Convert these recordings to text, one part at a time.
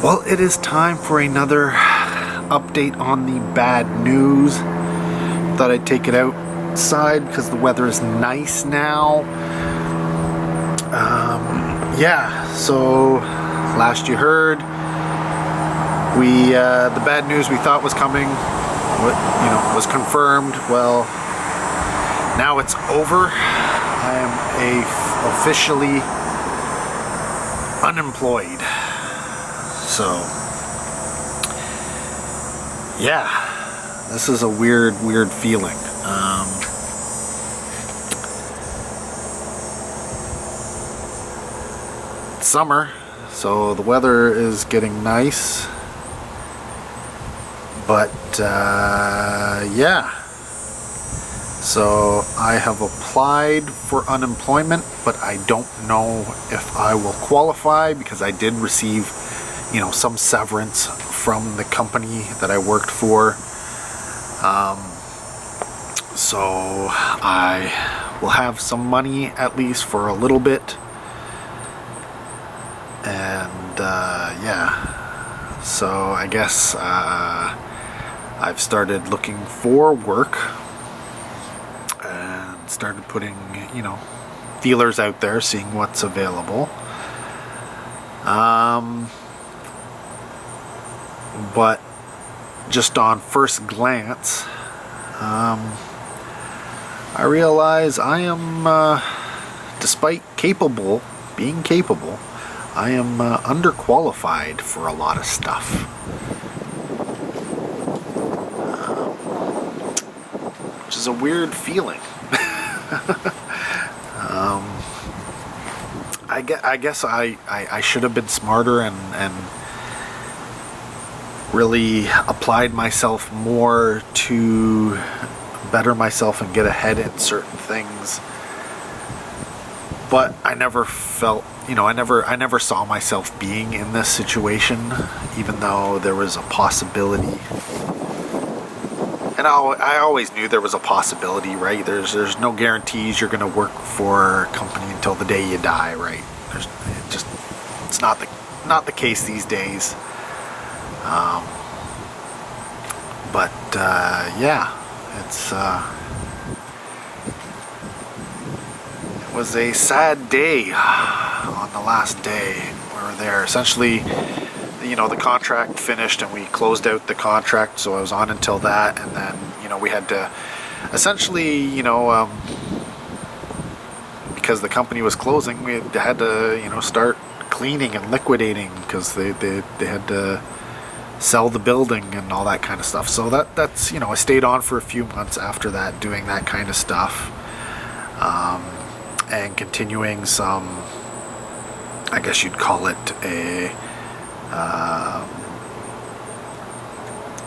Well, it is time for another update on the bad news. Thought I'd take it outside because the weather is nice now. So last you heard, the bad news we thought was coming, was confirmed. Well, now it's over. I am officially unemployed. So, yeah, this is a weird feeling. It's summer, so the weather is getting nice. But, yeah. So I have applied for unemployment, but I don't know if I will qualify because I did receive some severance from the company that I worked for. So I will have some money at least for a little bit. And yeah, so I guess I've started looking for work and started putting, feelers out there, seeing what's available. But just on first glance, I realize I am, despite being capable, I am underqualified for a lot of stuff. Which is a weird feeling. I guess I should have been smarter and really applied myself more to better myself and get ahead in certain things. But I never felt, I never saw myself being in this situation, even though there was a possibility. And I always knew there was a possibility, right? There's no guarantees you're going to work for a company until the day you die, right? It's not the case these days. But yeah, it was a sad day on the last day we were there. Essentially, the contract finished and we closed out the contract, so I was on until that, and then we had to essentially because the company was closing, we had to start cleaning and liquidating because they had to sell the building and all that kind of stuff. So that's I stayed on for a few months after that doing that kind of stuff, and continuing some, I guess you'd call it a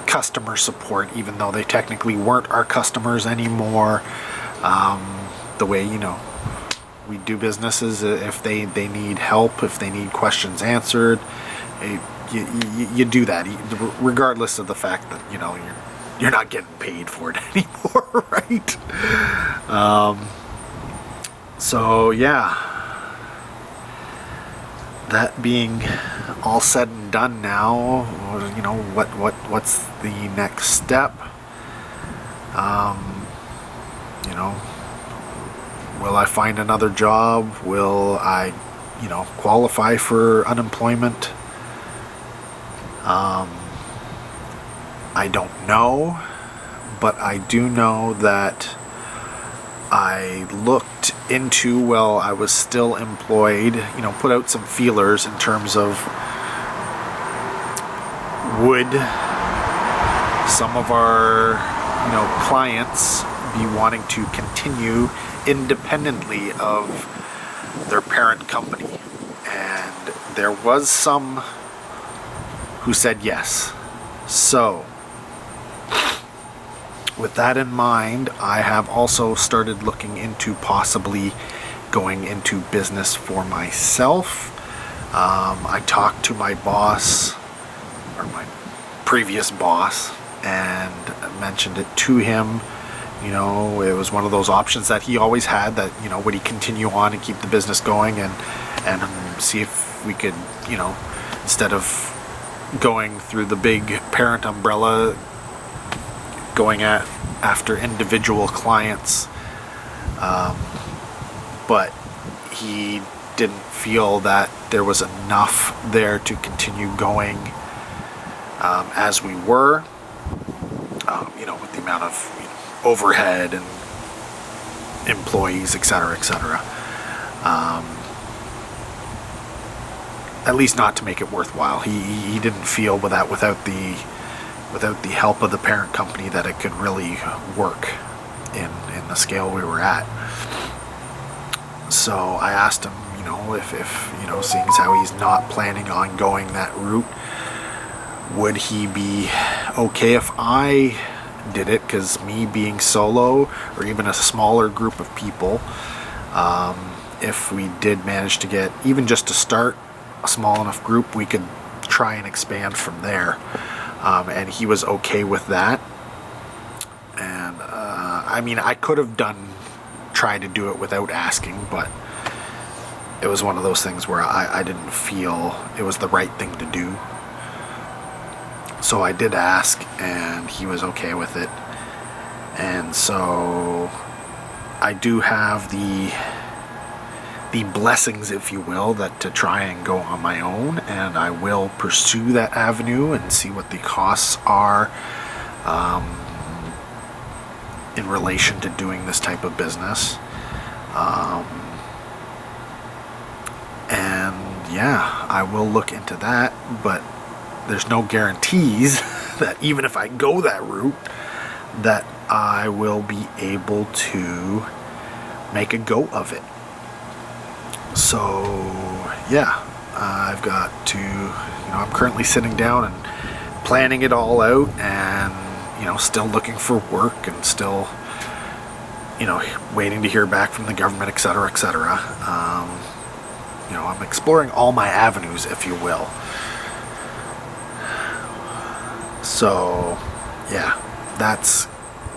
customer support, even though they technically weren't our customers anymore. The way we do businesses, if they need help, if they need questions answered, you do that regardless of the fact that you're not getting paid for it anymore, right? So yeah, that being all said and done now, what's the next step? Will I find another job? Will I qualify for unemployment? I don't know, but I do know that I looked into, while I was still employed, put out some feelers in terms of, would some of our, clients be wanting to continue independently of their parent company? And there was some who said yes. So, with that in mind, I have also started looking into possibly going into business for myself. I talked to my boss, or my previous boss, and mentioned it to him. It was one of those options that he always had, that, would he continue on and keep the business going and see if we could, instead of going through the big parent umbrella, going after individual clients, but he didn't feel that there was enough there to continue going as we were, with the amount of overhead and employees, etc., etc. At least not to make it worthwhile. He didn't feel that without the help of the parent company that it could really work in the scale we were at. So I asked him, if seeing as how he's not planning on going that route, would he be okay if I did it? Because me being solo, or even a smaller group of people, if we did manage to get, even just to start a small enough group, we could try and expand from there. And he was okay with that. And I could have tried to do it without asking, but it was one of those things where I didn't feel it was the right thing to do. So I did ask, and he was okay with it. And so I do have the blessings, if you will, that to try and go on my own, and I will pursue that avenue and see what the costs are in relation to doing this type of business. And yeah, I will look into that, but there's no guarantees that even if I go that route, that I will be able to make a go of it. So yeah, I've got to, I'm currently sitting down and planning it all out, and still looking for work, and still waiting to hear back from the government, etc., etc. I'm exploring all my avenues, if you will. So yeah, that's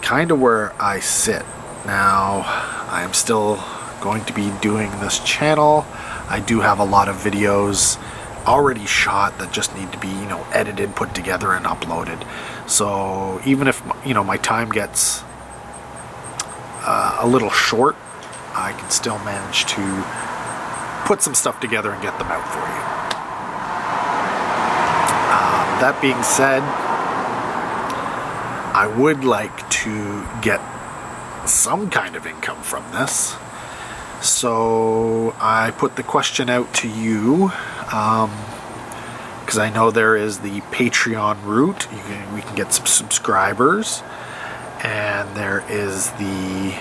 kind of where I sit now. I am still going to be doing this channel. I do have a lot of videos already shot that just need to be edited, put together, and uploaded. So even if my time gets a little short, I can still manage to put some stuff together and get them out for you. That being said, I would like to get some kind of income from this. So I put the question out to you, because I know there is the Patreon route. We can get some subscribers, and there is the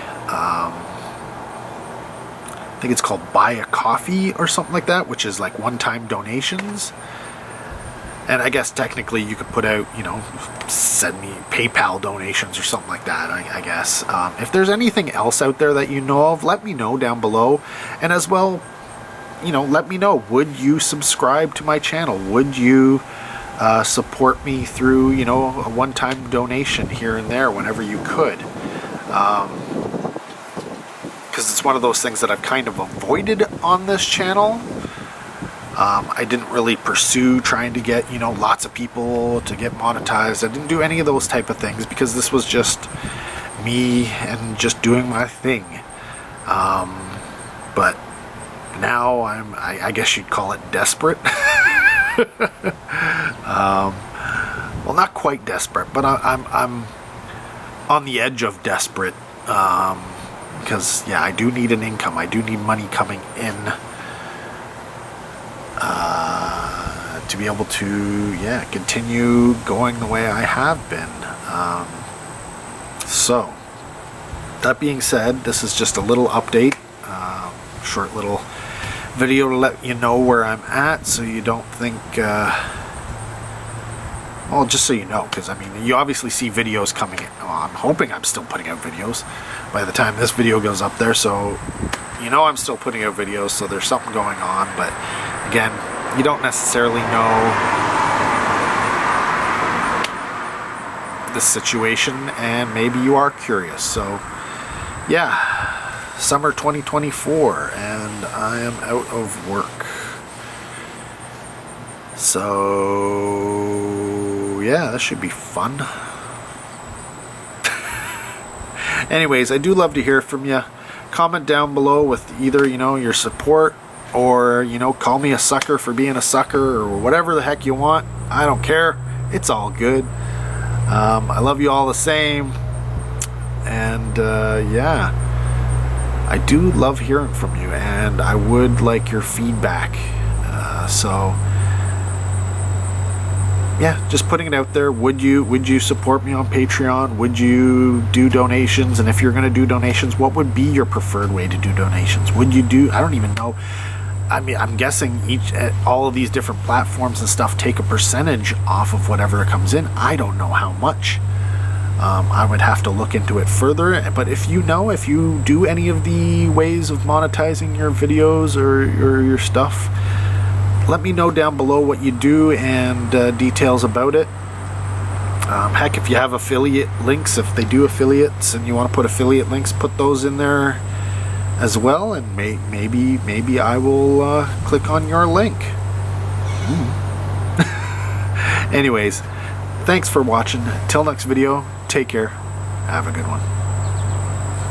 I think it's called Buy a Coffee or something like that, which is like one-time donations. And I guess technically you could put out, send me PayPal donations or something like that, I guess. If there's anything else out there that you know of, let me know down below. And as well, let me know, would you subscribe to my channel? Would you support me through, a one-time donation here and there whenever you could? Because it's one of those things that I've kind of avoided on this channel. I didn't really pursue trying to get, lots of people to get monetized. I didn't do any of those type of things because this was just me and just doing my thing. But now I guess you'd call it desperate. Well, not quite desperate, but I'm on the edge of desperate. Because, yeah, I do need an income. I do need money coming in to be able to, continue going the way I have been. So, that being said, this is just a little update, short little video to let you know where I'm at, so you don't think, well, just so you know, because, you obviously see videos coming in. Well, I'm hoping I'm still putting out videos by the time this video goes up there, so I'm still putting out videos, so there's something going on. But again, you don't necessarily know the situation, and maybe you are curious. So yeah, summer 2024, and I am out of work. So yeah, that should be fun. Anyways, I do love to hear from you. Comment down below with either, you know, your support, or, you know, call me a sucker for being a sucker, or whatever the heck you want. I don't care. It's all good. I love you all the same. And yeah, I do love hearing from you, and I would like your feedback. So yeah, just putting it out there. Would you support me on Patreon? Would you do donations? And if you're going to do donations, what would be your preferred way to do donations? Would you do, I don't even know. I mean, I'm guessing all of these different platforms and stuff take a percentage off of whatever comes in. I don't know how much. I would have to look into it further. But if you know, if you do any of the ways of monetizing your videos or your stuff, let me know down below what you do and details about it. Heck, if you have affiliate links, if they do affiliates and you want to put affiliate links, put those in there as well, and maybe I will click on your link. Anyways, thanks for watching. Till next video, take care. Have a good one.